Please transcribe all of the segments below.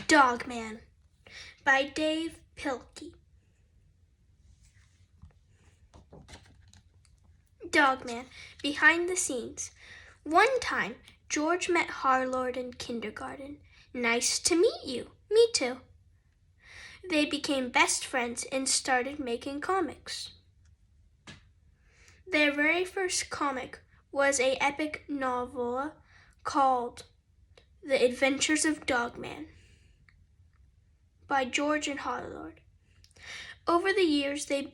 Dogman by Dav Pilkey. Dogman, behind the scenes. One time, George met Harlord in kindergarten. Nice to meet you. Me too. They became best friends and started making comics. Their very first comic was an epic novel called The Adventures of Dogman by George and Harlord. Over the years, they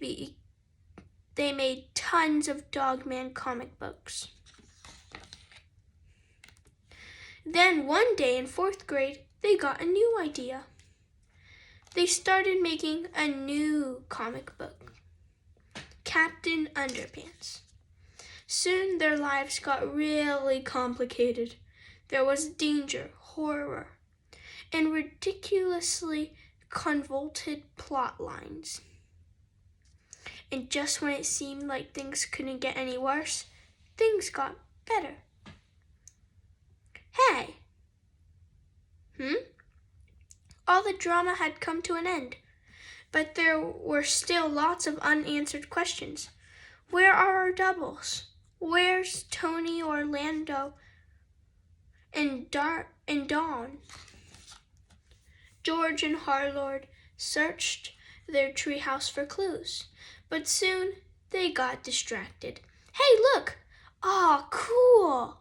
made tons of Dogman comic books. Then one day in 4th grade, they got a new idea. They started making a new comic book, Captain Underpants. Soon their lives got really complicated. There was danger, horror, and ridiculously convoluted plot lines. And just when it seemed like things couldn't get any worse, things got better. Hey! All the drama had come to an end, but there were still lots of unanswered questions. Where are our doubles? Where's Tony, Orlando, and Dawn? George and Harlord searched their treehouse for clues, but soon they got distracted. Hey, look! Aw, cool!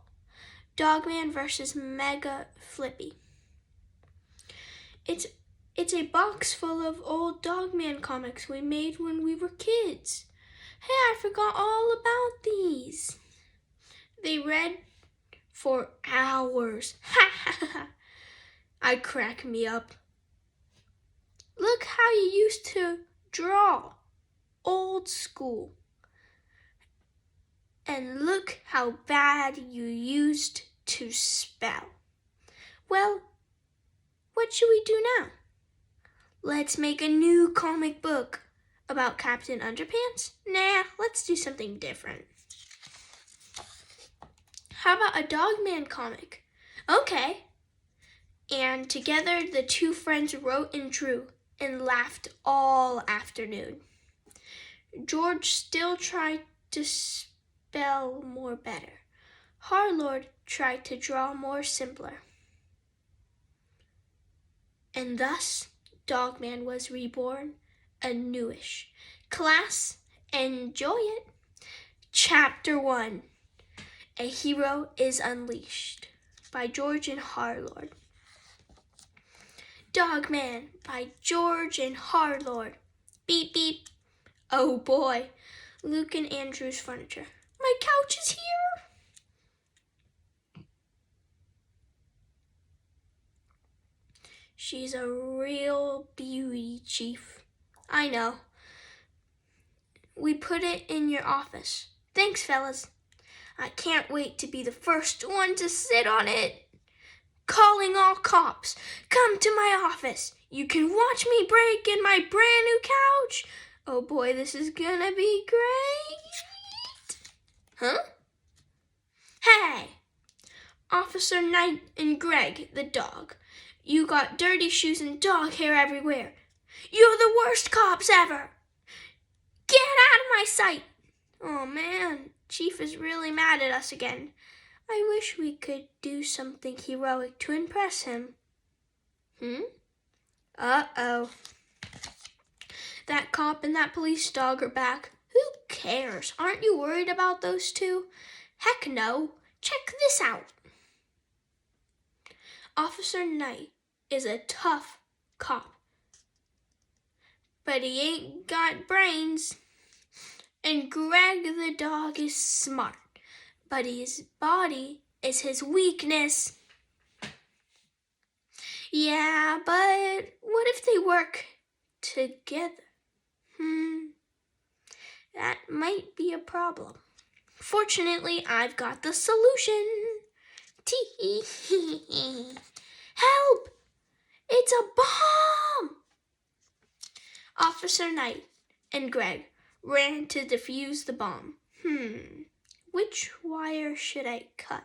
Dogman versus Mega Flippy. It's a box full of old Dogman comics we made when we were kids. Hey, I forgot all about these. They read for hours. I crack me up. Look how you used to draw. Old school. And look how bad you used to spell. Well, what should we do now? Let's make a new comic book about Captain Underpants? Nah, let's do something different. How about a Dogman comic? Okay. And together the two friends wrote and drew and laughed all afternoon. George still tried to spell more better. Harlord tried to draw more simpler. And thus, Dogman was reborn anewish. Class, enjoy it. Chapter 1, A Hero is Unleashed by George and Harlord. Dogman by George and Harlord. Beep, beep. Oh boy, Luke and Andrew's furniture. My couch is here. She's a real beauty, Chief. I know. We put it in your office. Thanks, fellas. I can't wait to be the first one to sit on it. Calling all cops. Come to my office. You can watch me break in my brand new couch. Oh boy, this is gonna be great. Huh? Hey! Officer Knight and Greg, the dog. You got dirty shoes and dog hair everywhere. You're the worst cops ever. Get out of my sight. Oh man, Chief is really mad at us again. I wish we could do something heroic to impress him. Uh-oh. That cop and that police dog are back. Who cares? Aren't you worried about those two? Heck no. Check this out. Officer Knight is a tough cop, but he ain't got brains. And Greg the dog is smart, but his body is his weakness. Yeah, but what if they work together? That might be a problem. Fortunately, I've got the solution. Tee-hee-hee-hee. Help! It's a bomb! Officer Knight and Greg ran to defuse the bomb. Which wire should I cut?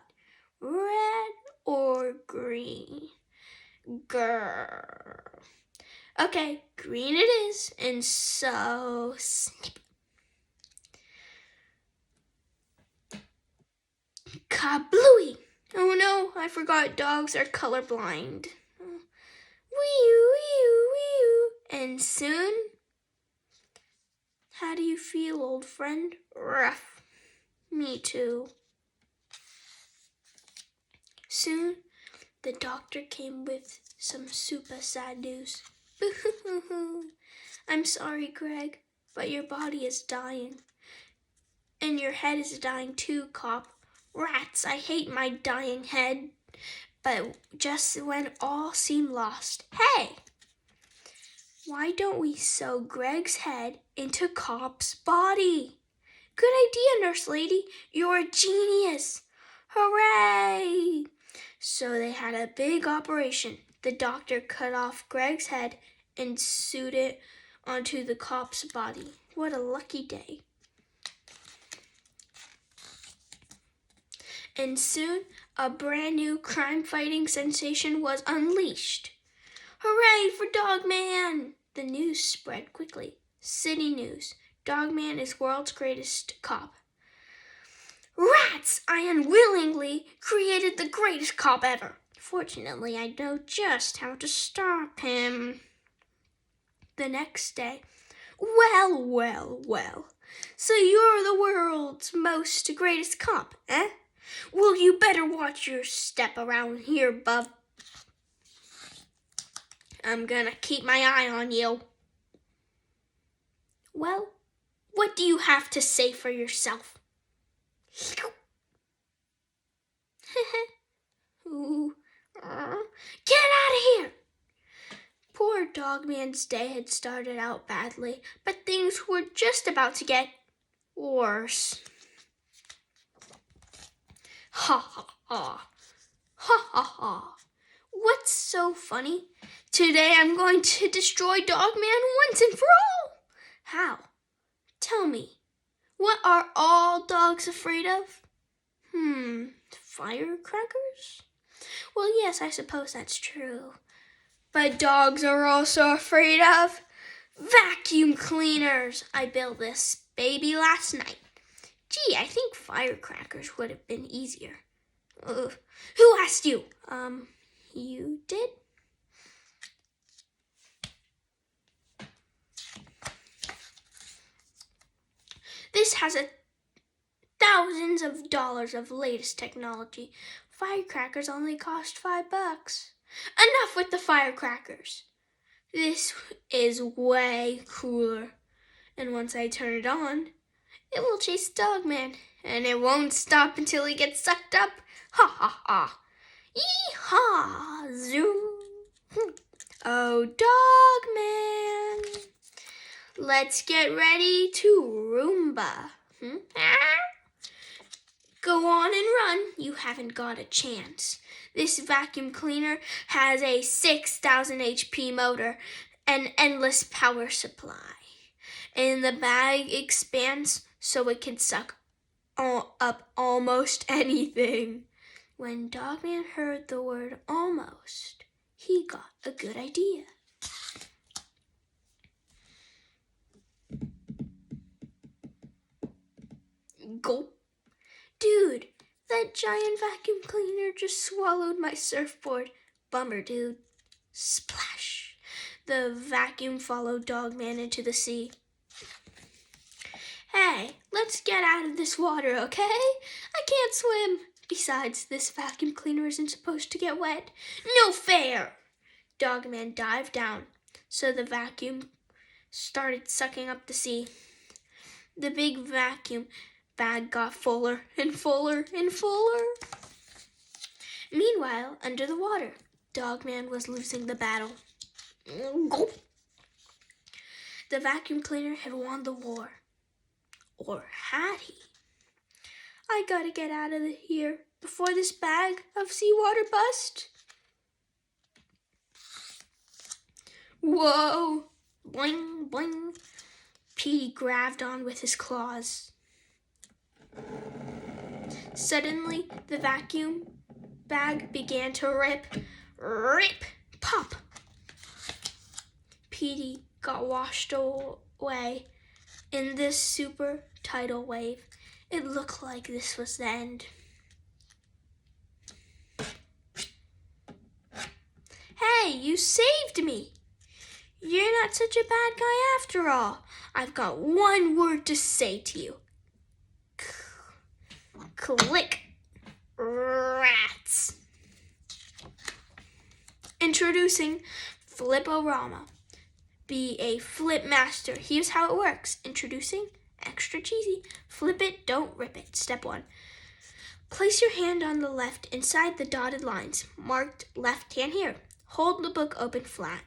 Red or green? Grrr. Okay, green it is, and so snip. Kablooey! Oh no, I forgot dogs are colorblind. Wee-oo. And soon, how do you feel, old friend? Rough. Me too. Soon, the doctor came with some super sad news. Boo-hoo-hoo-hoo. I'm sorry, Greg, but your body is dying. And your head is dying too, cop. Rats, I hate my dying head. But just when all seemed lost, hey! Why don't we sew Greg's head into Cop's body? Good idea, nurse lady. You're a genius. Hooray! So they had a big operation. The doctor cut off Greg's head and sewed it onto the cop's body. What a lucky day. And soon, a brand new crime-fighting sensation was unleashed. Hooray for Dogman! The news spread quickly. City news. Dogman is world's greatest cop. Rats! I unwillingly created the greatest cop ever. Fortunately, I know just how to stop him. The next day. Well. So you're the world's most greatest cop, eh? Well, you better watch your step around here, bub. I'm gonna keep my eye on you. Well, what do you have to say for yourself? Ooh. Get out of here! Poor Dogman's day had started out badly, but things were just about to get worse. Ha ha ha. Ha ha ha. What's so funny? Today I'm going to destroy Dogman once and for all. How? Tell me. What are all dogs afraid of? Firecrackers? Well, yes, I suppose that's true. But dogs are also afraid of vacuum cleaners. I built this baby last night. Gee, I think firecrackers would have been easier. Who asked you? You did? This has thousands of dollars of latest technology. Firecrackers only cost $5. Enough with the firecrackers. This is way cooler. And once I turn it on, it will chase Dogman. And it won't stop until he gets sucked up. Ha ha ha. Yee-haw! Zoom. Oh, Dogman. Let's get ready to Roomba. Go on and run. You haven't got a chance. This vacuum cleaner has a 6,000 HP motor and endless power supply. And the bag expands so it can suck up almost anything. When Dogman heard the word almost, he got a good idea. Gulp. Dude, that giant vacuum cleaner just swallowed my surfboard. Bummer, dude. Splash. The vacuum followed Dogman into the sea. Hey, let's get out of this water, okay? I can't swim. Besides, this vacuum cleaner isn't supposed to get wet. No fair! Dogman dived down, so the vacuum started sucking up the sea. The big vacuum bag got fuller and fuller and fuller. Meanwhile, under the water, Dogman was losing the battle. The vacuum cleaner had won the war. Or had he? I gotta get out of here before this bag of seawater busts. Whoa! Bling, bling. Petey grabbed on with his claws. Suddenly, the vacuum bag began to rip. Rip! Pop! Petey got washed away in this super tidal wave. It looked like this was the end. Hey, you saved me! You're not such a bad guy after all. I've got one word to say to you. Click. Rats. Introducing Flip-O-Rama. Be a flip master. Here's how it works. Introducing, extra cheesy. Flip it, don't rip it. Step 1. Place your hand on the left inside the dotted lines, marked left hand here. Hold the book open flat.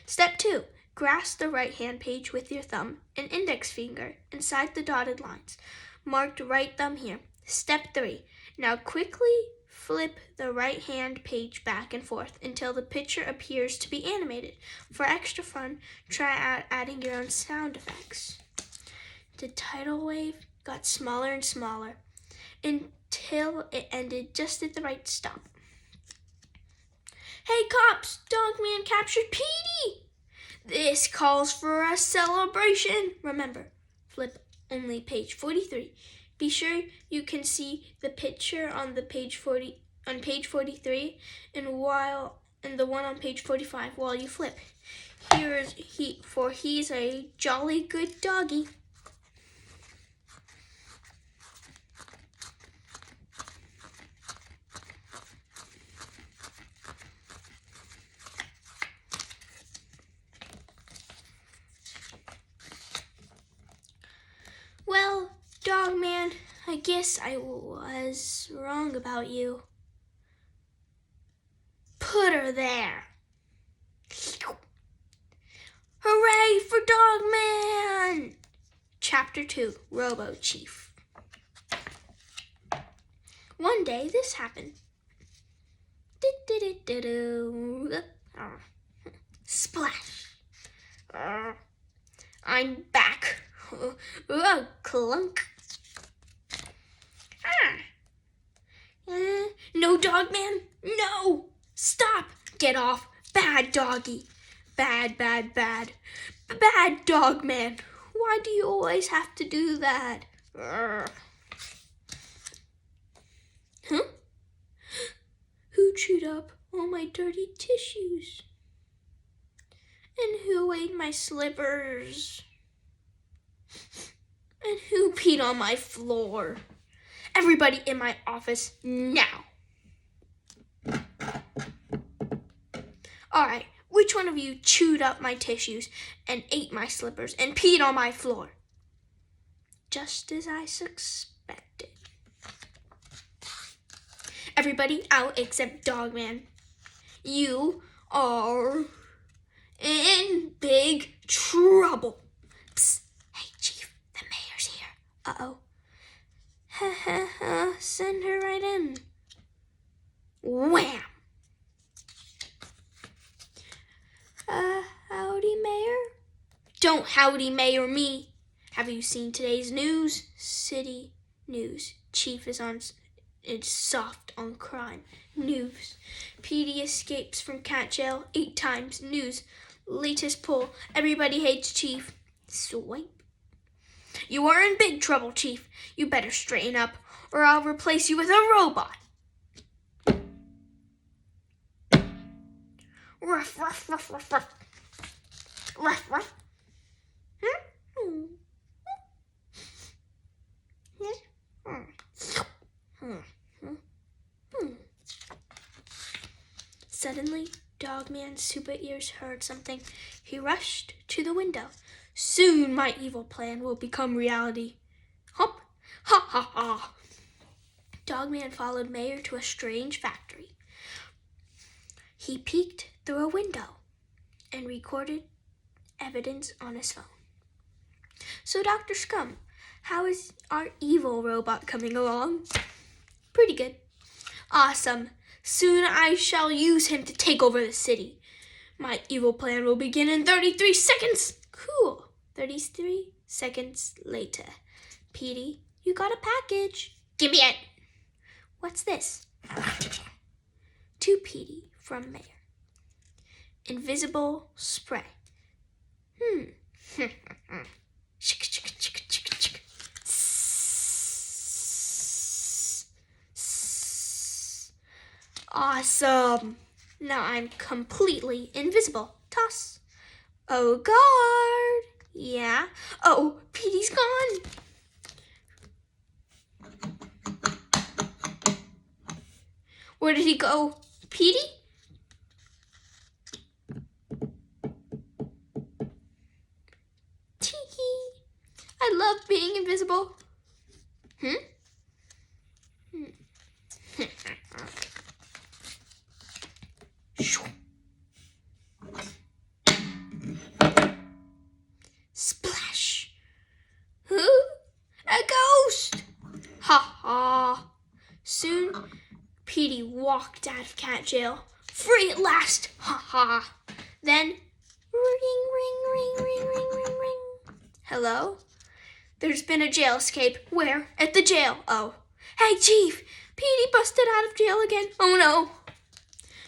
Step 2. Grasp the right hand page with your thumb and index finger inside the dotted lines, marked right thumb here. Step 3. Now quickly flip the right hand page back and forth until the picture appears to be animated. For extra fun, try adding your own sound effects. The tidal wave got smaller and smaller until it ended just at the right stop. Hey cops, Dogman captured Petey! This calls for a celebration. Remember, flip only page 43. Be sure you can see the picture on the page 43 and the one on page 45 while you flip. He's a jolly good doggy. Well, Dogman, I guess I was wrong about you. Put her there. Hooray for Dogman! Chapter 2, Robo Chief. One day this happened. Splash. I'm back. Clunk. No, Dogman. No. Stop. Get off. Bad doggy. Bad, bad, bad. Bad Dogman. Why do you always have to do that? Huh? Who chewed up all my dirty tissues? And who ate my slippers? And who peed on my floor? Everybody in my office now. All right, which one of you chewed up my tissues and ate my slippers and peed on my floor? Just as I suspected. Everybody out except Dogman. You are in big trouble. Psst. Hey, Chief, the mayor's here. Uh-oh. Send her right in. Wham! Howdy, Mayor? Don't howdy mayor me. Have you seen today's news? City news. Chief is soft on crime. News. Petey escapes from cat jail 8 times. News. Latest poll. Everybody hates Chief. Swipe. You are in big trouble, Chief. You better straighten up or I'll replace you with a robot. Ruff, ruff, ruff, ruff, ruff. Ruff, ruff. Suddenly, Dogman's super ears heard something. He rushed to the window. Soon my evil plan will become reality. Hop, ha, ha, ha. Dogman followed Mayor to a strange factory. He peeked through a window and recorded evidence on his phone. So, Dr. Scum, how is our evil robot coming along? Pretty good. Awesome. Soon I shall use him to take over the city. My evil plan will begin in 33 seconds. Cool. 33 seconds later. Petey, you got a package. Give me it. What's this? To Petey from Mayor. invisible spray. Awesome. Now I'm completely invisible. Toss. Oh, guard. Yeah. Oh, Petey's gone. Where did he go? Petey? Tee-hee. I love being invisible. Splash. A ghost. Ha ha. Soon, Petey walked out of cat jail. Free at last. Ha ha. Then, ring, ring, ring, ring, ring, ring, ring. Hello? There's been a jail escape. Where? At the jail. Oh. Hey, Chief. Petey busted out of jail again. Oh, no.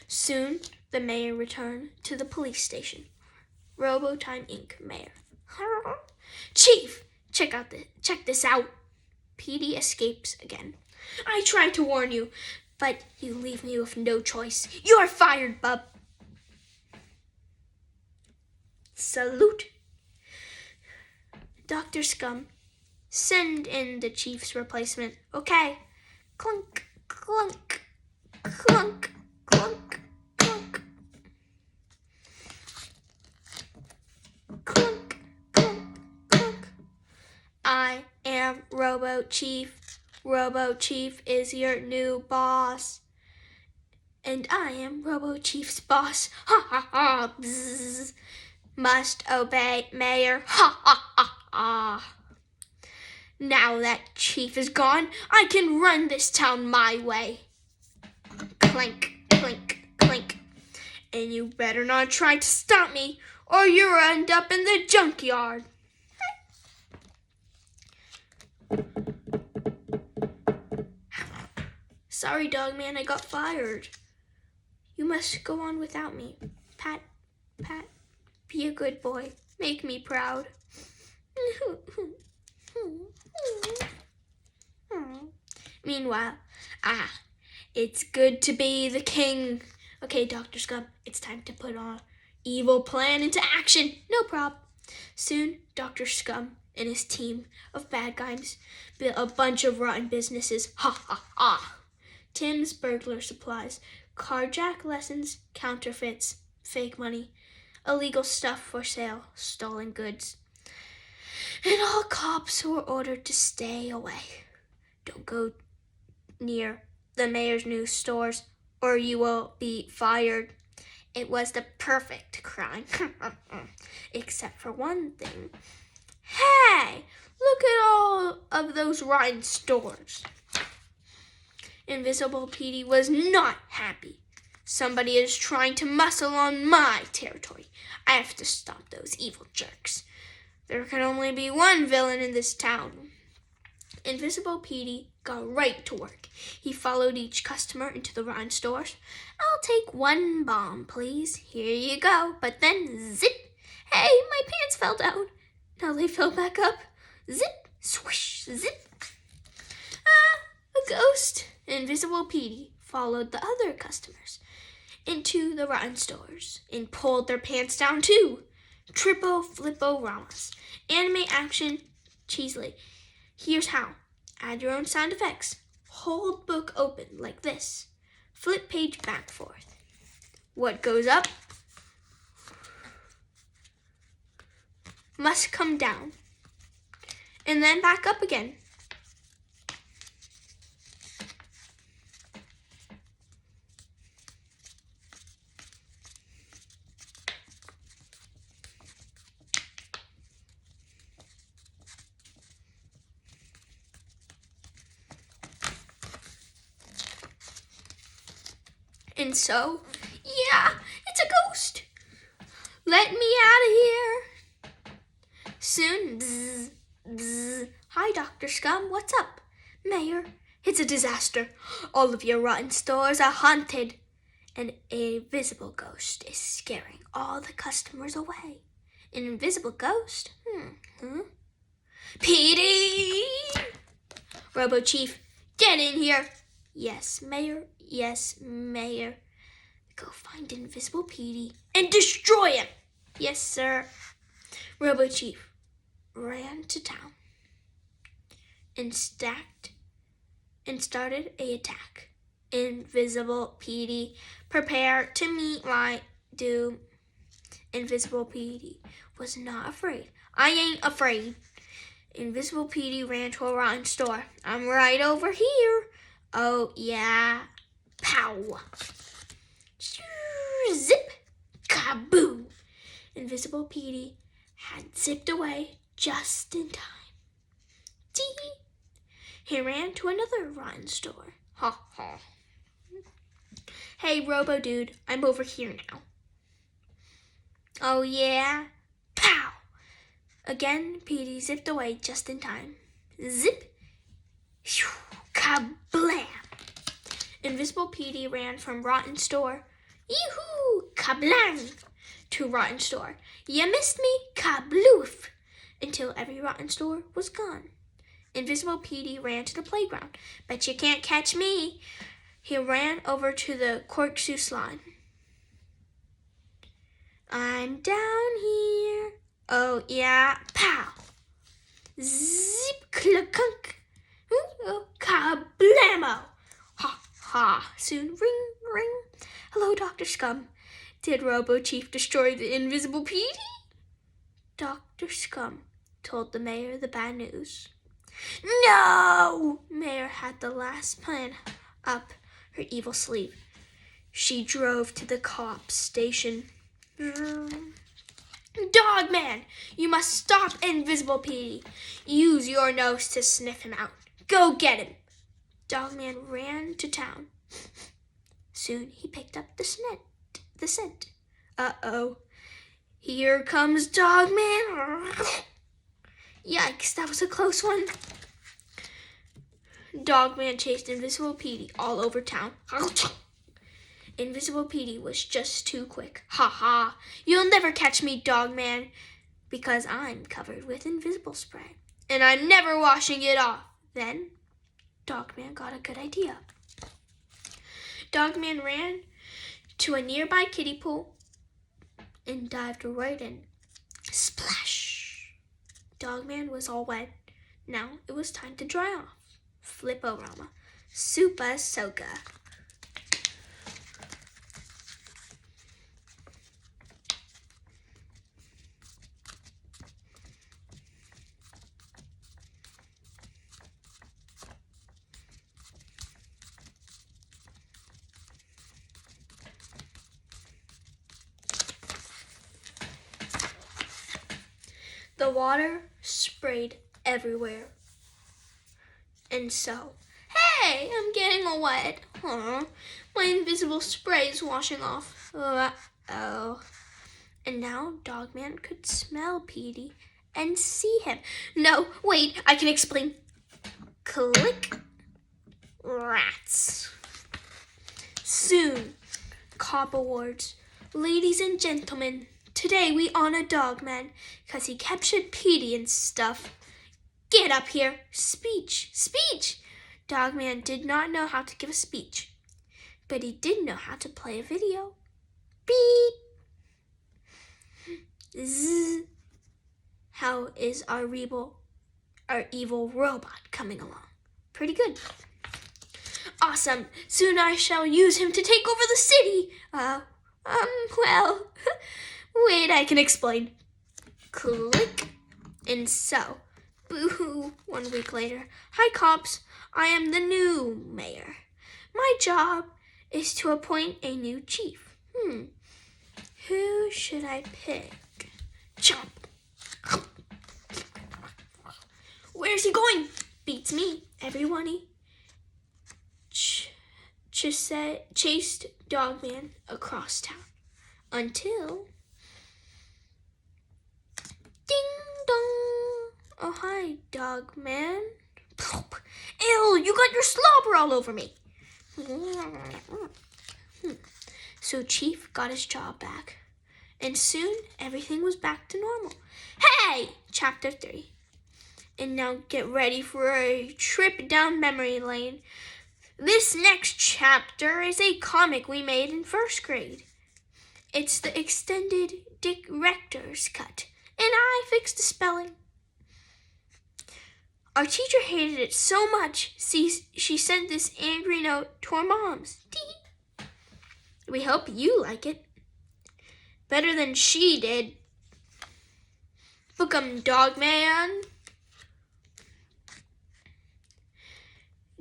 Soon, the mayor returned to the police station. Robotime Inc. Mayor. Chief, check this out. Petey escapes again. I tried to warn you, but you leave me with no choice. You're fired, bub. Salute. Dr. Scum, send in the chief's replacement. Okay. Clunk, clunk, clunk, clunk, clunk. Clunk, clunk, clunk. I am Robo Chief. Robo Chief is your new boss. And I am Robo Chief's boss. Ha ha ha. Bzzz. Must obey Mayor. Ha ha ha ha. Now that Chief is gone, I can run this town my way. Clink, clink, clink. And you better not try to stop me, or you'll end up in the junkyard. Sorry, Dogman, I got fired. You must go on without me. Pat, pat, be a good boy. Make me proud. Meanwhile, it's good to be the king. Okay, Dr. Scum, it's time to put our evil plan into action. No prob. Soon, Dr. Scum and his team of bad guys built a bunch of rotten businesses. Ha ha ha. Tim's burglar supplies, carjack lessons, counterfeits, fake money, illegal stuff for sale, stolen goods. And all cops were ordered to stay away. Don't go near the mayor's new stores or you will be fired. It was the perfect crime. Except for one thing. Hey, look at all of those rotten stores. Invisible Petey was not happy. Somebody is trying to muscle on my territory. I have to stop those evil jerks. There can only be one villain in this town. Invisible Petey got right to work. He followed each customer into the rotten stores. I'll take one bomb, please. Here you go. But then, zip. Hey, my pants fell down. Now they fell back up. Zip, swish, zip. A ghost. Invisible Petey followed the other customers into the rotten stores and pulled their pants down too. Triple Flippo Ramas. Anime action cheesily. Here's how. Add your own sound effects. Hold book open like this. Flip page back forth. What goes up must come down. And then back up again. And so, yeah, it's a ghost. Let me out of here. Soon, bzz, bzz. Hi, Dr. Scum, what's up? Mayor, it's a disaster. All of your rotten stores are haunted. An invisible ghost is scaring all the customers away. An invisible ghost? Petey! Robo Chief, get in here. Yes, Mayor. Yes, Mayor. Go find Invisible Petey and destroy him. Yes, sir. Robo Chief ran to town and started an attack. Invisible Petey, prepare to meet my doom. Invisible Petey was not afraid. I ain't afraid. Invisible Petey ran to a rotten store. I'm right over here. Oh, yeah. Pow. Zip. Kaboom. Invisible Petey had zipped away just in time. Tee. He ran to another rotten store. Ha ha. Hey, Robo Dude, I'm over here now. Oh, yeah? Pow! Again, Petey zipped away just in time. Zip! Shoo! Kablam! Invisible Petey ran from rotten store. Yoo-hoo! Kablang! To rotten store. You missed me? Kabloof! Until every rotten store was gone. Invisible Petey ran to the playground. Bet you can't catch me. He ran over to the corkscrew slide. I'm down here. Oh, yeah. Pow. Zip, klunk. Oh, kablamo. Ha, ha. Soon, ring, ring. Hello, Dr. Scum. Did Robo Chief destroy the Invisible Petey? Dr. Scum told the mayor the bad news. No! Mayor had the last plan up her evil sleeve. She drove to the cops station. Dogman, you must stop Invisible Petey. Use your nose to sniff him out. Go get him. Dogman ran to town. Soon he picked up the scent. Uh-oh. Here comes Dogman. Yikes, that was a close one. Dogman chased Invisible Petey all over town. Invisible Petey was just too quick. Ha ha, you'll never catch me, Dogman, because I'm covered with invisible spray. And I'm never washing it off. Then, Dogman got a good idea. Dogman ran to a nearby kiddie pool and dived right in. Splash! Dogman was all wet. Now it was time to dry off. Flip-o-rama. Super Soka. The water sprayed everywhere. And so, hey, I'm getting all wet. Huh? My invisible spray is washing off. Uh-oh. And now Dogman could smell Petey and see him. No, wait, I can explain. Click. Rats. Soon, Cop Awards. Ladies and gentlemen, today we honor Dogman because he captured Petey and stuff. Get up here. Speech. Speech. Dogman did not know how to give a speech, but he did know how to play a video. Beep. Zzz. How is our evil robot coming along? Pretty good. Awesome. Soon I shall use him to take over the city. Well, wait, I can explain. Click. And so, boo-hoo, 1 week later. Hi, cops. I am the new mayor. My job is to appoint a new chief. Who should I pick? Chomp. Where's he going? Beats me. Everyone chased Dogman across town until... Ding dong. Oh, hi, Dogman. Ew, you got your slobber all over me. So Chief got his job back, and soon everything was back to normal. Hey! Chapter 3. And now get ready for a trip down memory lane. This next chapter is a comic we made in first grade. It's the extended director's cut, and I fixed the spelling. Our teacher hated it so much, she sent this angry note to our moms. We hope you like it. Better than she did. Book'em, Dogman.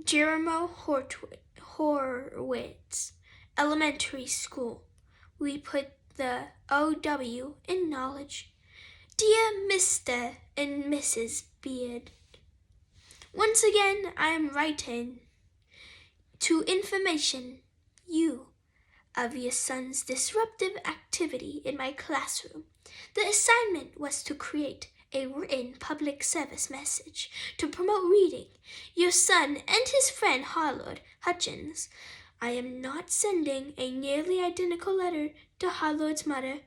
Jeremo Horwitz, Elementary School. We put the OW in knowledge. Dear Mr. and Mrs. Beard, once again I am writing to information you of your son's disruptive activity in my classroom. The assignment was to create a written public service message to promote reading. Your son and his friend Harlord Hutchins. I am not sending a nearly identical letter to Harlord's mother.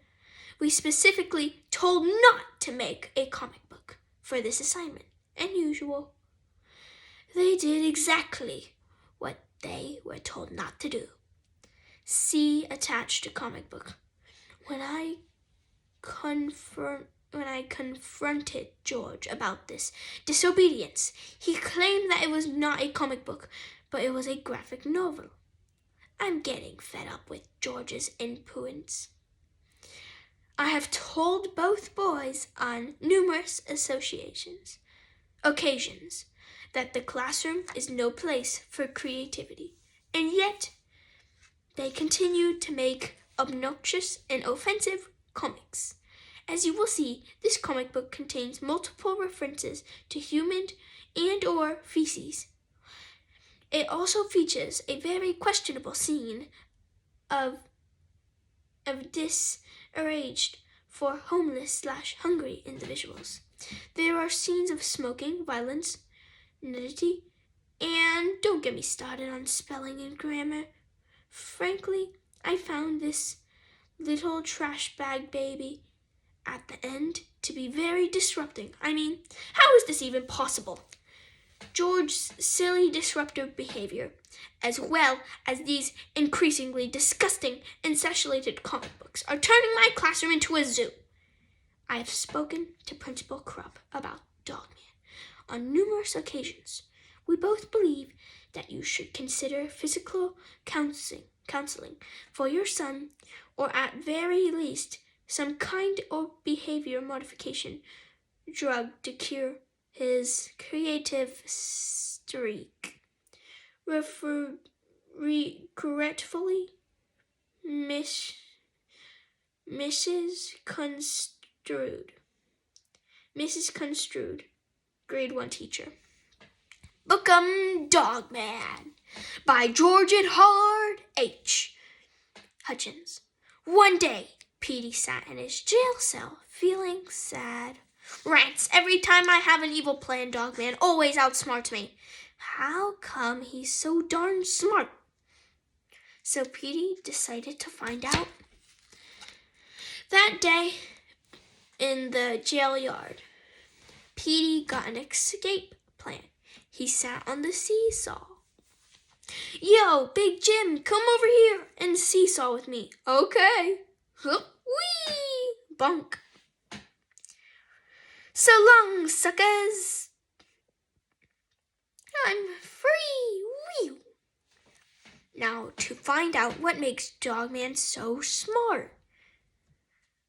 We specifically told not to make a comic book for this assignment, and usual. They did exactly what they were told not to do. See attached to comic book. When I confronted George about this disobedience, he claimed that it was not a comic book, but it was a graphic novel. I'm getting fed up with George's influence. I have told both boys on numerous occasions that the classroom is no place for creativity, and yet they continue to make obnoxious and offensive comics. As you will see, this comic book contains multiple references to human and or feces. It also features a very questionable scene of disarranged for homeless/hungry individuals. There are scenes of smoking, violence, nudity, and don't get me started on spelling and grammar. Frankly, I found this little trash bag baby at the end to be very disrupting. I mean, how is this even possible? George's silly disruptive behavior, as well as these increasingly disgusting and insulated comic books, are turning my classroom into a zoo. I have spoken to Principal Krupp about Dogman on numerous occasions. We both believe that you should consider physical counseling for your son, or at very least some kind of behavior modification drug to cure his creative streak. Regretfully, Mrs. Construed, grade 1 teacher. Book'em, Dogman by George and Howard H. Hutchins. One day, Petey sat in his jail cell, feeling sad. Rants every time I have an evil plan. Dogman always outsmarts me. How come he's so darn smart? So Petey decided to find out. That day, in the jail yard, Petey got an escape plan. He sat on the seesaw. Yo, Big Jim, come over here and seesaw with me. Okay. Whee! Bunk. So long, suckers. I'm free. Whee! Now, to find out what makes Dogman so smart.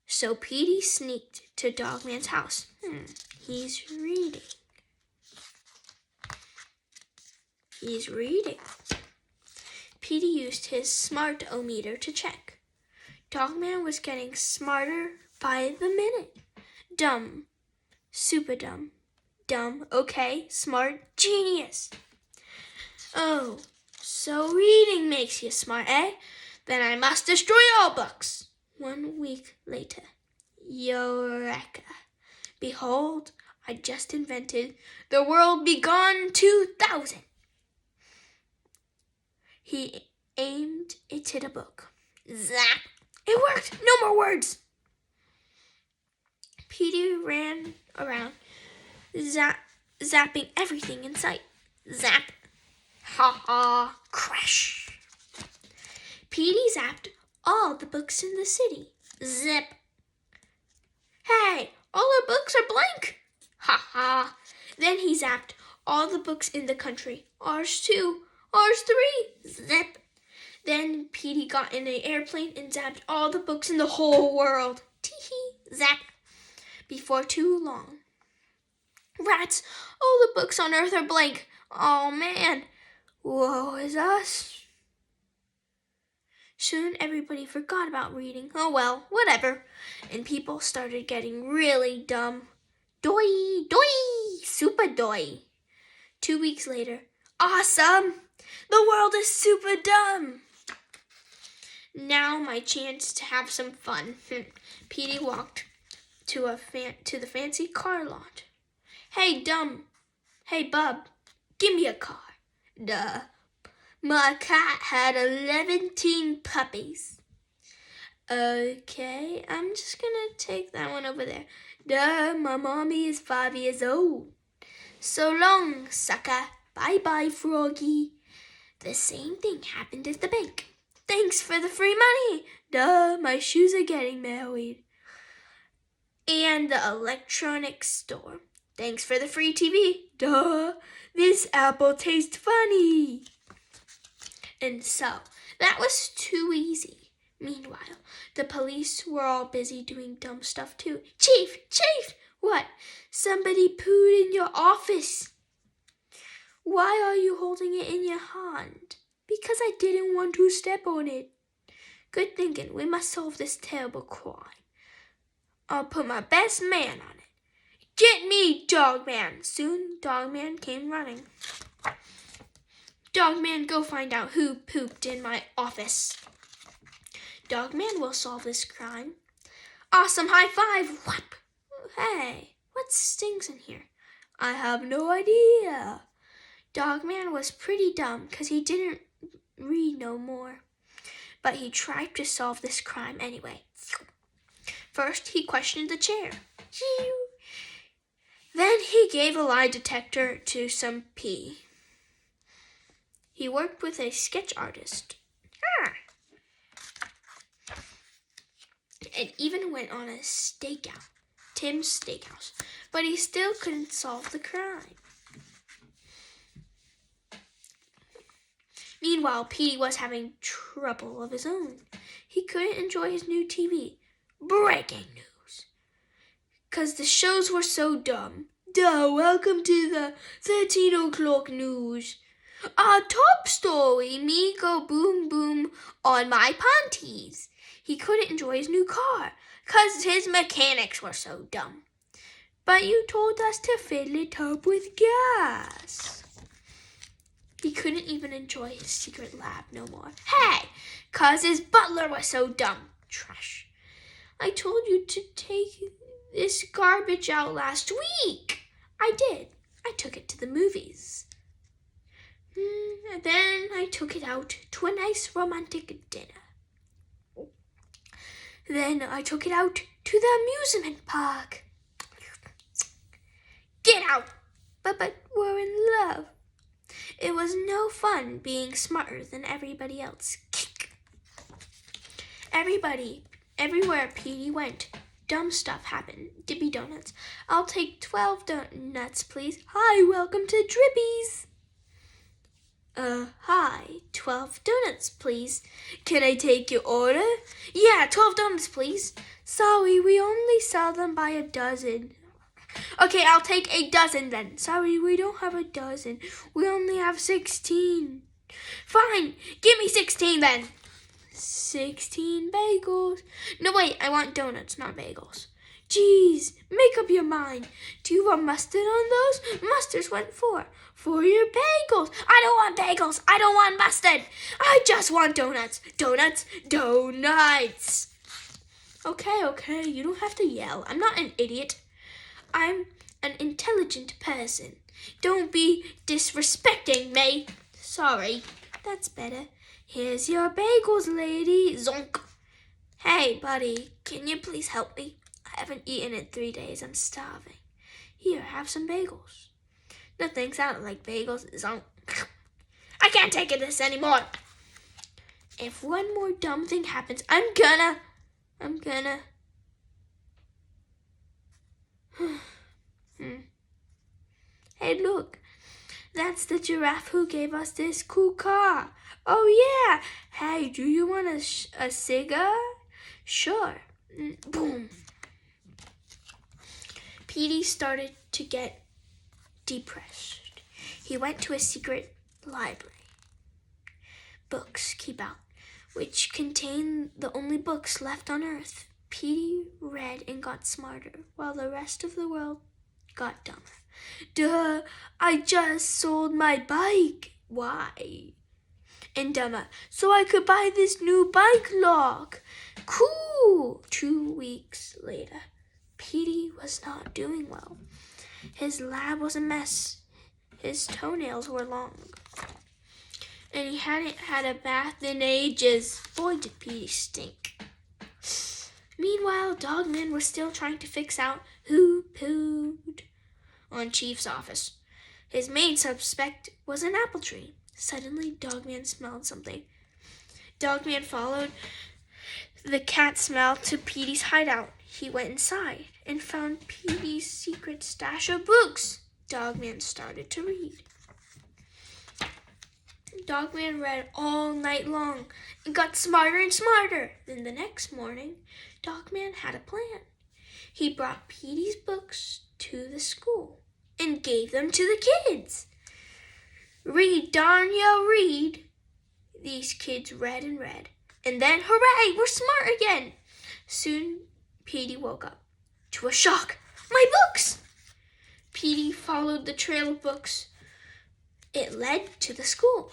So Petey sneaked to Dogman's house. He's reading. Petey used his smart-o-meter to check. Dogman was getting smarter by the minute. Dumb. Super dumb. Dumb. Okay. Smart. Genius. Oh, so reading makes you smart, eh? Then I must destroy all books. 1 week later. Eureka. Behold, I just invented the World Begone 2000. He aimed it at a book. Zap! It worked! No more words! Petey ran around, zapping everything in sight. Zap! Ha ha! Crash! Petey zapped all the books in the city. Zip! Hey, all our books are blank! Ha ha! Then he zapped all the books in the country. Ours too. Ours three. Zip! Then Petey got in an airplane and zapped all the books in the whole world. Tee-hee! Zap! Before too long. Rats! All the books on Earth are blank. Oh man! Woe is us! Soon everybody forgot about reading. Oh well, whatever. And people started getting really dumb. Doi! Doi! Super doi! 2 weeks later. Awesome! The world is super dumb! Now my chance to have some fun. Petey walked to the fancy car lot. Hey, Bub, give me a car. Duh. My cat had 11 puppies. Okay, I'm just gonna take that one over there. Duh, my mommy is 5 years old. So long, sucker. Bye-bye, Froggy. The same thing happened at the bank. Thanks for the free money. Duh, my shoes are getting married. And the electronics store. Thanks for the free TV. Duh, this apple tastes funny. And so, that was too easy. Meanwhile, the police were all busy doing dumb stuff too. Chief! What? Somebody pooed in your office. Why are you holding it in your hand? Because I didn't want to step on it. Good thinking. We must solve this terrible crime. I'll put my best man on it. Get me, Dogman! Soon, Dogman came running. Dogman, go find out who pooped in my office. Dogman will solve this crime. Awesome, high five! Whap! Hey, what stinks in here? I have no idea. Dogman was pretty dumb because he didn't read no more. But he tried to solve this crime anyway. First, he questioned the chair. Then he gave a lie detector to some pee. He worked with a sketch artist. And even went on a stakeout, Tim's Steakhouse. But he still couldn't solve the crime. Meanwhile, Petey was having trouble of his own. He couldn't enjoy his new TV. Breaking news. 'Cause the shows were so dumb. Duh, welcome to the 13 o'clock news. Our top story, me go boom boom on my panties. He couldn't enjoy his new car 'cause his mechanics were so dumb. But you told us to fill it up with gas. He couldn't even enjoy his secret lab no more. Hey, 'cause his butler was so dumb. Trash. I told you to take this garbage out last week. I did. I took it to the movies. And then I took it out to a nice romantic dinner. Then I took it out to the amusement park. Get out! But we're in love. It was no fun being smarter than everybody else. Everywhere Petey went, dumb stuff happened. Dippy Donuts. I'll take 12 donuts, please. Hi, welcome to Drippies. Hi, 12 donuts, please. Can I take your order? Yeah, 12 donuts, please. Sorry, we only sell them by a dozen. Okay, I'll take a dozen then. Sorry, we don't have a dozen. We only have 16. Fine, give me 16 then. 16 bagels. No, wait, I want donuts, not bagels. Geez, make up your mind. Do you want mustard on those? Mustard's went for your bagels. I don't want bagels. I don't want mustard. I just want donuts. Donuts. Okay, you don't have to yell. I'm not an idiot. I'm an intelligent person. Don't be disrespecting me. Sorry, that's better. Here's your bagels, lady. Zonk. Hey, buddy, can you please help me? I haven't eaten in 3 days. I'm starving. Here, have some bagels. No thanks, I don't like bagels. Zonk. I can't take this anymore. If one more dumb thing happens, I'm gonna. Hey, look. That's the giraffe who gave us this cool car. Oh, yeah. Hey, do you want a cigar? Sure. Boom. Petey started to get depressed. He went to a secret library. Books keep out, which contain the only books left on Earth. Petey read and got smarter, while the rest of the world got dumber. Duh, I just sold my bike. Why? And dumber, so I could buy this new bike lock. Cool. 2 weeks later, Petey was not doing well. His lab was a mess. His toenails were long. And he hadn't had a bath in ages. Boy, did Petey stink. Meanwhile, Dogman was still trying to fix out who pooed on Chief's office. His main suspect was an apple tree. Suddenly, Dogman smelled something. Dogman followed the cat smell to Petey's hideout. He went inside and found Petey's secret stash of books. Dogman started to read. Dogman read all night long and got smarter and smarter. Then the next morning, Dogman had a plan. He brought Petey's books to the school and gave them to the kids. Read, darn you, read. These kids read and read. And then, hooray, we're smart again. Soon, Petey woke up to a shock. My books! Petey followed the trail of books. It led to the school.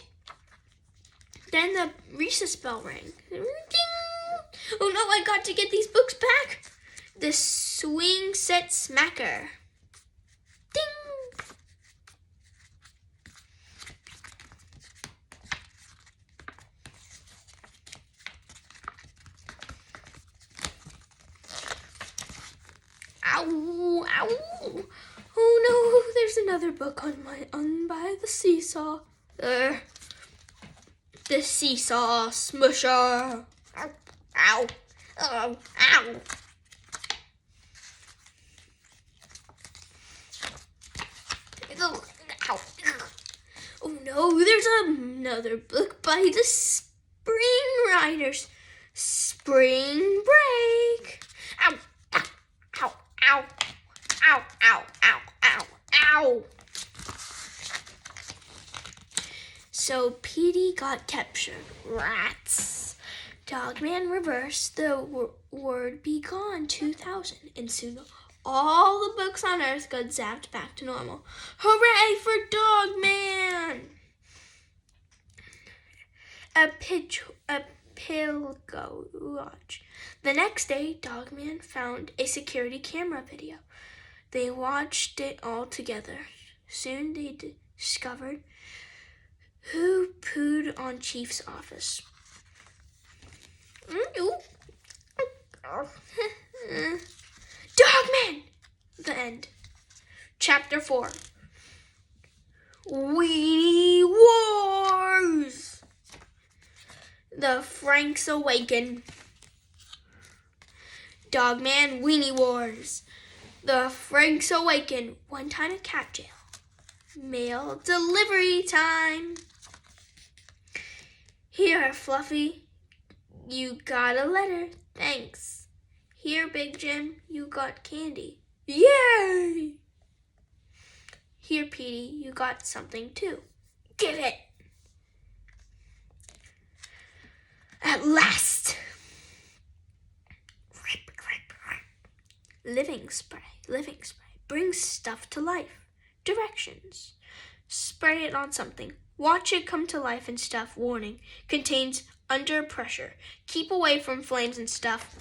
Then the recess bell rang. Ding! Oh no, I got to get these books back. The swing set smacker. Ding! Ow! Ow! Oh no, there's another book on by the seesaw. There. The seesaw smusher. Ow! Ow! Ow! Ow! Oh no, there's another book by the Spring Riders. Spring Break. Ow! Ow! Ow! Ow! Ow! Ow! Ow! Ow! Ow! So Petey got captured. Rats. Dogman reversed the word be gone 2000, and soon all the books on Earth got zapped back to normal. Hooray for Dogman! A Pilkey watch. The next day, Dogman found a security camera video. They watched it all together. Soon they discovered who pooed on Chief's office. Dogman! The end. Chapter 4. Weenie Wars! The Franks awaken. Dogman Weenie Wars. The Franks awaken. One time at cat jail. Mail delivery time. Here, Fluffy, you got a letter. Thanks. Here, Big Jim, you got candy. Yay! Here, Petey, you got something too. Give it. At last. Living spray. Brings stuff to life. Directions. Spray it on something. Watch it come to life and stuff. Warning. Contains under pressure. Keep away from flames and stuff.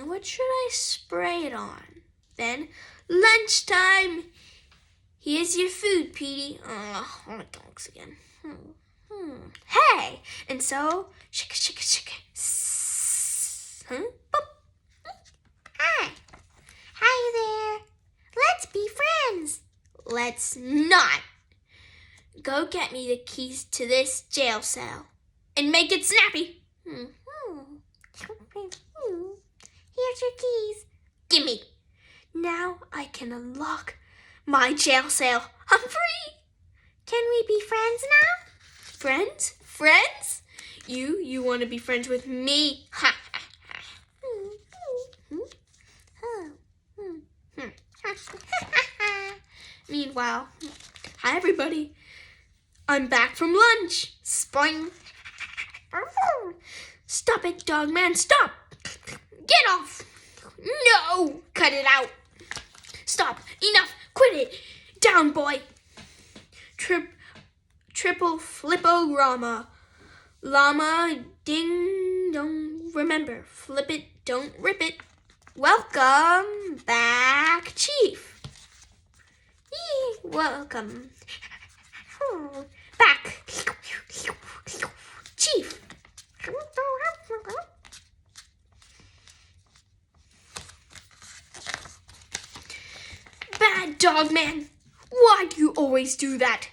What should I spray it on? Then, lunchtime. Here's your food, Petey. Oh, McDonald's again. Hey! And so, shake, shake, shake. Boop. Hi. Hi there. Let's be friends. Let's not. Go get me the keys to this jail cell and make it snappy. Here's your keys. Gimme. Now I can unlock my jail cell. I'm free. Can we be friends now? Friends? Friends? You want to be friends with me? Ha ha ha. Meanwhile, hi everybody. I'm back from lunch. Spring. Stop it, dog man, stop. Get off. No, cut it out. Stop, enough, quit it. Down, boy. Triple flip-o-rama. Llama, ding, dong. Remember, flip it, don't rip it. Welcome back, Chief. Welcome back, Chief. Bad dog man, why do you always do that?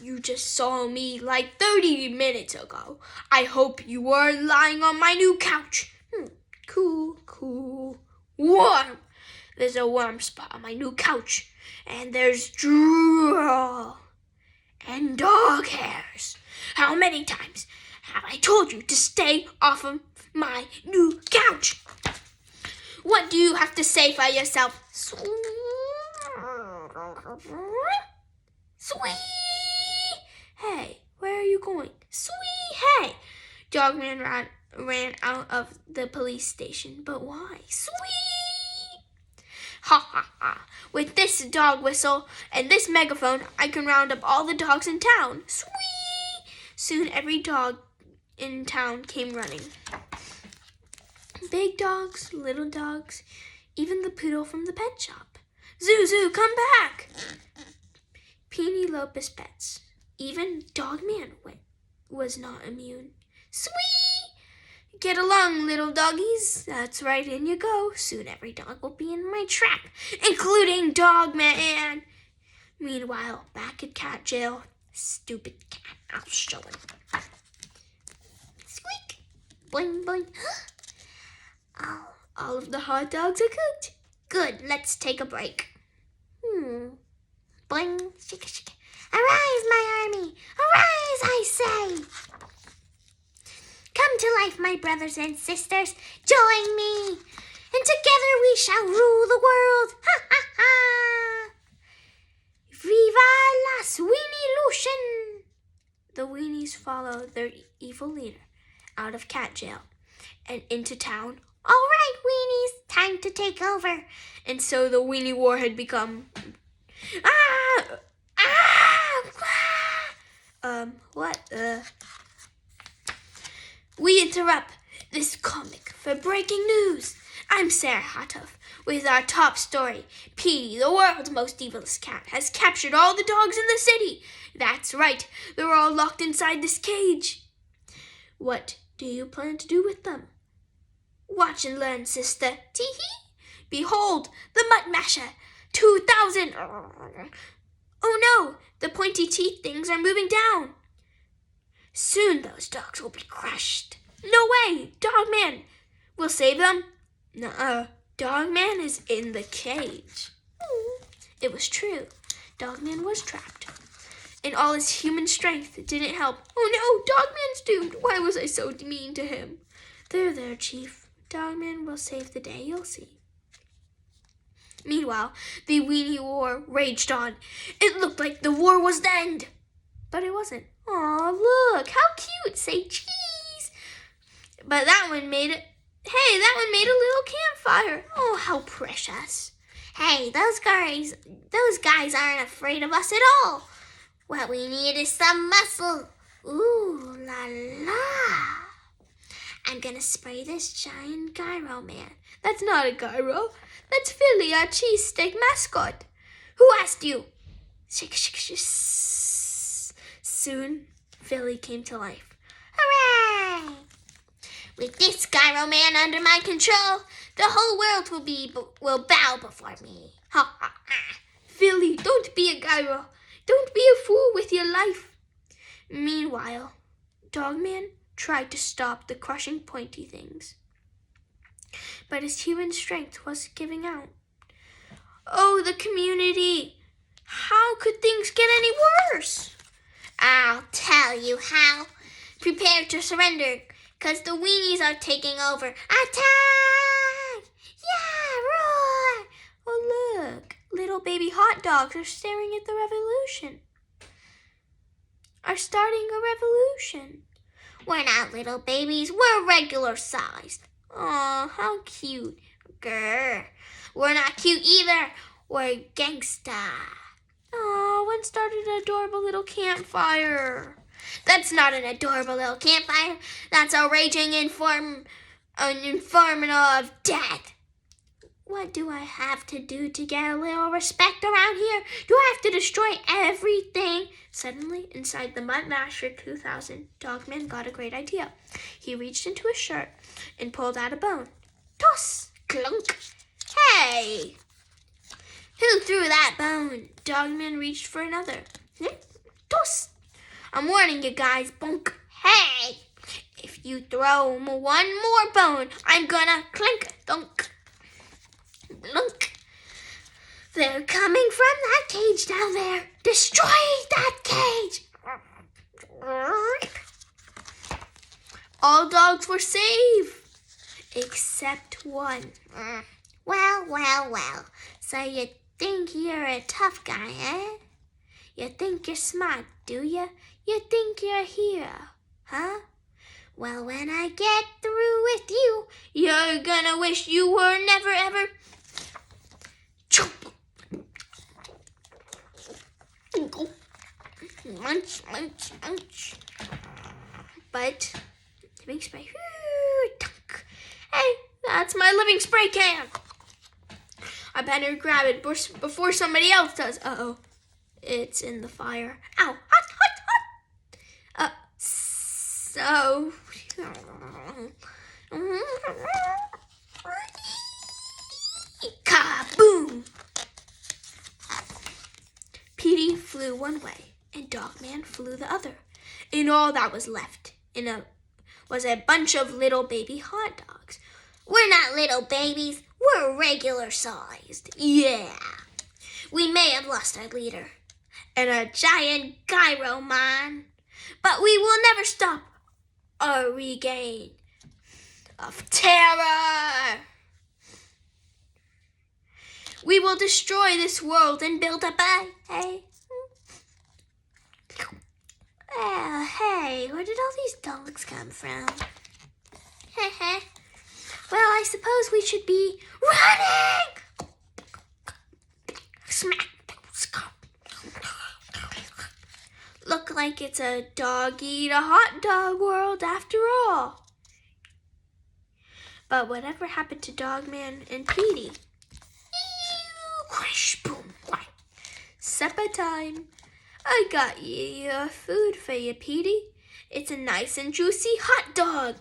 You just saw me like 30 minutes ago. I hope you were lying on my new couch. Cool. Warm. There's a warm spot on my new couch. And there's drool. And dog hairs. How many times have I told you to stay off of my new couch? What do you have to say for yourself? Sweet. Hey, where are you going? Sweet. Hey. Dogman ran out of the police station. But why? Sweet. Ha ha ha. With this dog whistle and this megaphone, I can round up all the dogs in town. Sweet. Soon every dog in town came running. Big dogs, little dogs, even the poodle from the pet shop. Zoo, come back. Penelope's pets. Even Dogman was not immune. Sweet! Get along, little doggies. That's right, in you go. Soon every dog will be in my trap, including Dogman. Meanwhile, back at cat jail, stupid cat, I'll show him. Squeak! Boing, boing. All of the hot dogs are cooked. Good, let's take a break. Boing, shake, shake. Arise, my army! Arise, I say! Come to life, my brothers and sisters. Join me, and together we shall rule the world. Ha ha ha! Viva las Weenie-lution! The weenies follow their evil leader out of cat jail and into town. All right, weenies, time to take over. And so the weenie war had become... We interrupt this comic for breaking news. I'm Sarah Hatov with our top story. Petey, the world's most evilest cat, has captured all the dogs in the city. That's right, they're all locked inside this cage. What do you plan to do with them? Watch and learn, sister. Tee-hee. Behold, the Mutt Masher. 2,000. Oh no, the pointy teeth things are moving down. Soon those dogs will be crushed. No way, Dogman will save them. Nuh-uh, Dogman is in the cage. It was true. Dogman was trapped. And all his human strength didn't help. Oh no, Dogman's doomed. Why was I so mean to him? There, Chief. Dogman will save the day, you'll see. Meanwhile, the weenie war raged on. It looked like the war was the end. But it wasn't. Aw, look, how cute. Say cheese. But that one made it. Hey, that one made a little campfire. Oh, how precious. Hey, those guys aren't afraid of us at all. What we need is some muscle. Ooh la la. I'm gonna spray this giant gyro man. That's not a gyro. That's Philly, our cheesesteak mascot. Who asked you? Shake, shake, shake. Soon, Philly came to life. Hooray! With this gyro man under my control, the whole world will bow before me. Ha ha ha! Philly, don't be a gyro. Don't be a fool with your life. Meanwhile, Dogman tried to stop the crushing pointy things, but his human strength was giving out. Oh, the community! How could things get any worse? I'll tell you how. Prepare to surrender, 'cause the weenies are taking over. Attack! Yeah, roar! Oh, look. Little baby hot dogs are staring at the revolution. Are starting a revolution. We're not little babies. We're regular sized. Aw, how cute. Grr. We're not cute either. We're gangsta. Aw, one started an adorable little campfire. That's not an adorable little campfire. That's a raging inferno of death. What do I have to do to get a little respect around here? Do I have to destroy everything? Suddenly, inside the Mud Masher 2000, Dogman got a great idea. He reached into his shirt and pulled out a bone. Toss! Clunk! Hey! Who threw that bone? Dogman reached for another. Toss! I'm warning you guys, bonk. Hey! If you throw one more bone, I'm gonna clink, dunk, blunk. They're coming from that cage down there. Destroy that cage! All dogs were safe, except one. Well. So you think you're a tough guy, eh? You think you're smart, do you? You think you're a hero, huh? Well, when I get through with you, you're gonna wish you were never ever. Munch, munch, munch. But living spray. Hey, that's my living spray can. I better grab it before somebody else does. Uh-oh. It's in the fire. Ow. Hot. So. Kaboom! Petey flew one way, and Dogman flew the other. And all that was left was a bunch of little baby hot dogs. We're not little babies. We're regular sized. Yeah. We may have lost our leader and a giant gyro man, but we will never stop our regain of terror. We will destroy this world and build a hey. Oh, hey, where did all these dogs come from? Well, I suppose we should be running! Smack! Look like it's a dog-eat-a-hot-dog world after all. But whatever happened to Dogman and Petey? Crash, boom, whack. Supper time. I got you your food for you, Petey. It's a nice and juicy hot dog.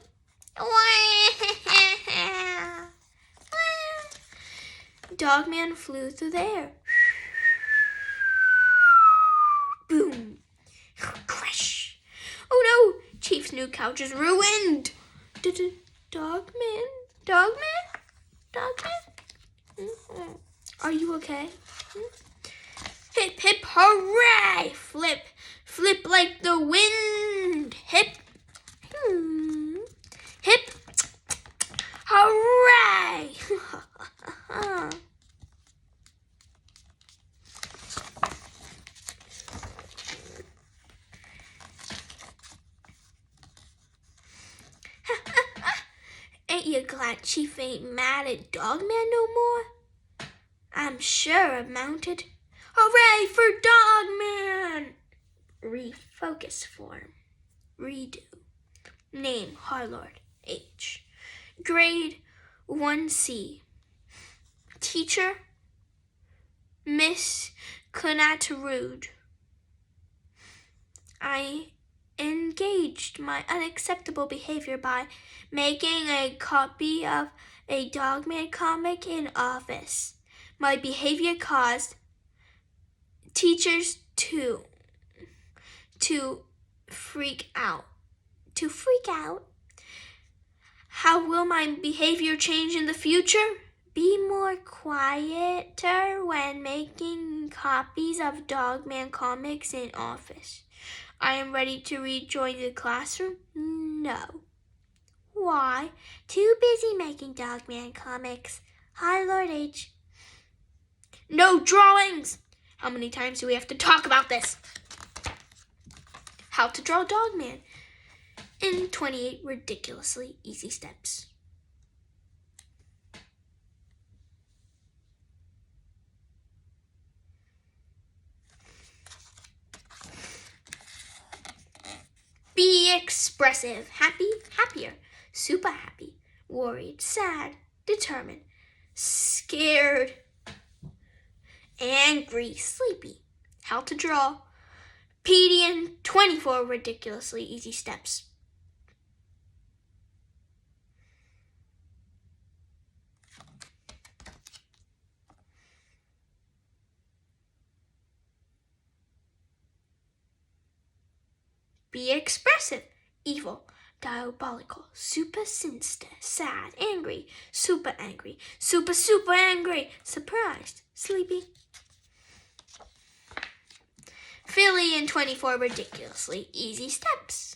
Dogman flew through the air. Boom. Crash. Oh no, Chief's new couch is ruined. Dogman? Are you okay? Hip, hip, hooray! Flip, flip like the wind. Hip, hip, hooray! Ain't you glad Chief ain't mad at Dogman no more? I'm sure I'm mounted. Hooray for Dogman! Refocus form. Redo. Name Harlord H. Grade 1C. Teacher Miss Conatarud. I engaged my unacceptable behavior by making a copy of a Dogman comic in office. My behavior caused teachers to freak out. To freak out? How will my behavior change in the future? Be more quieter when making copies of Dogman comics in office. I am ready to rejoin the classroom. No. Why? Too busy making Dogman comics. Hi, Lord H. No drawings! How many times do we have to talk about this? How to draw Dogman in 28 ridiculously easy steps. Be expressive. Happy, happier. Super happy. Worried, sad, determined. Scared, angry, sleepy. How to draw. PD in 24 ridiculously easy steps. Be expressive. Evil, diabolical, super sinister, sad, angry, super angry, super angry, surprised, sleepy. Philly in 24 ridiculously easy steps.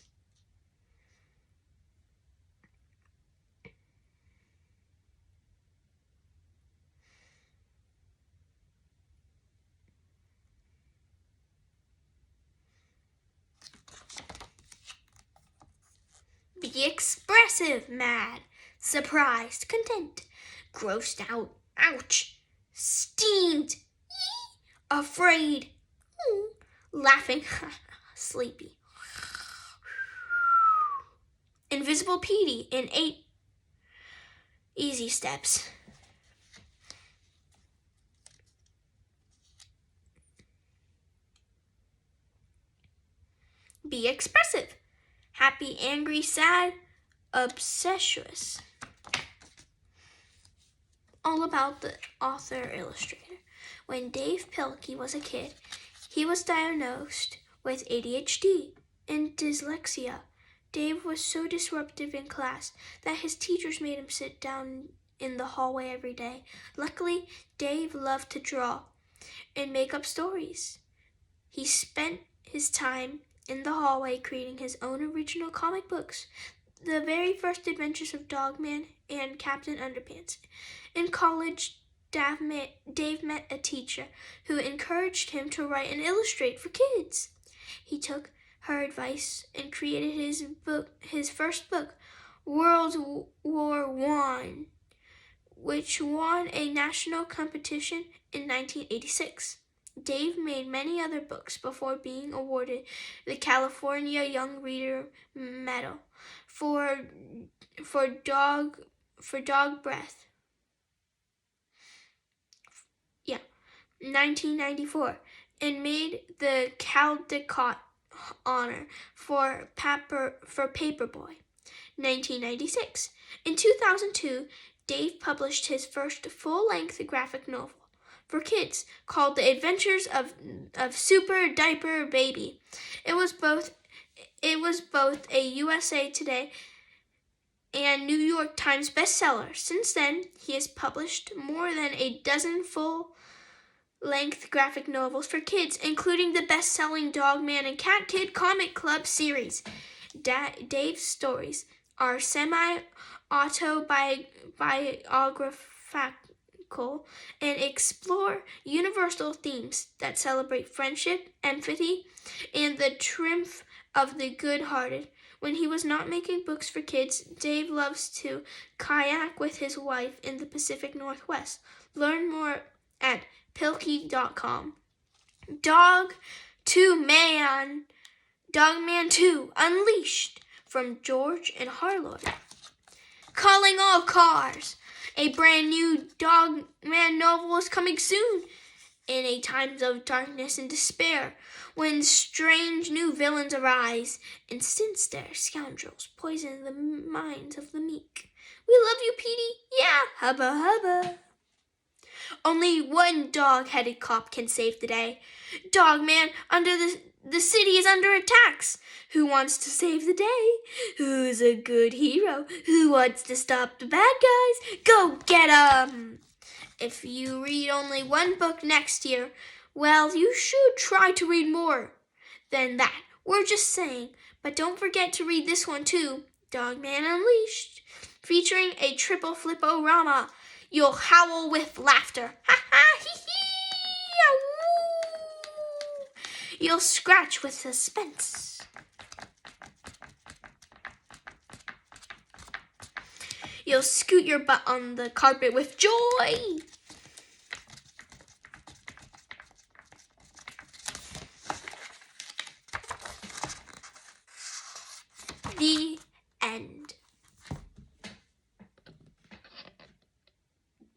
Be expressive. Mad, surprised, content, grossed out, ouch, steamed, afraid, laughing, sleepy. Invisible PD in 8 easy steps. Be expressive. Happy, angry, sad, obsessious. All about the author-illustrator. When Dav Pilkey was a kid, he was diagnosed with ADHD and dyslexia. Dave was so disruptive in class that his teachers made him sit down in the hallway every day. Luckily, Dave loved to draw and make up stories. He spent his time in the hallway creating his own original comic books, the very first adventures of Dogman and Captain Underpants. In college, Dave met a teacher who encouraged him to write and illustrate for kids. He took her advice and created his first book, World War I, which won a national competition in 1986. Dave made many other books before being awarded the California Young Reader Medal for dog breath. 1994, and made the Caldecott honor for Paperboy. 1996. In 2002, Dave published his first full-length graphic novel for kids called The Adventures of Super Diaper Baby. It was both a USA Today and New York Times bestseller. Since then, he has published more than a dozen full-length graphic novels for kids, including the best-selling Dogman and Cat Kid Comic Club series. Dave's stories are semi-autobiographical and explore universal themes that celebrate friendship, empathy, and the triumph of the good-hearted. When he was not making books for kids, Dave loves to kayak with his wife in the Pacific Northwest. Learn more at Pilkey.com. Dogman 2 Unleashed from George and Harlow. Calling All Cars. A brand new Dogman novel is coming soon. In a times of darkness and despair, when strange new villains arise, and sinister scoundrels poison the minds of the meek. We love you, Petey. Yeah, hubba hubba. Only one dog-headed cop can save the day. Dogman, the city is under attacks. Who wants to save the day? Who's a good hero? Who wants to stop the bad guys? Go get 'em! If you read only one book next year, well, you should try to read more than that. We're just saying. But don't forget to read this one too, Dogman Unleashed, featuring a triple flip-o-rama. You'll howl with laughter. Ha ha, hee hee, you'll scratch with suspense. You'll scoot your butt on the carpet with joy. The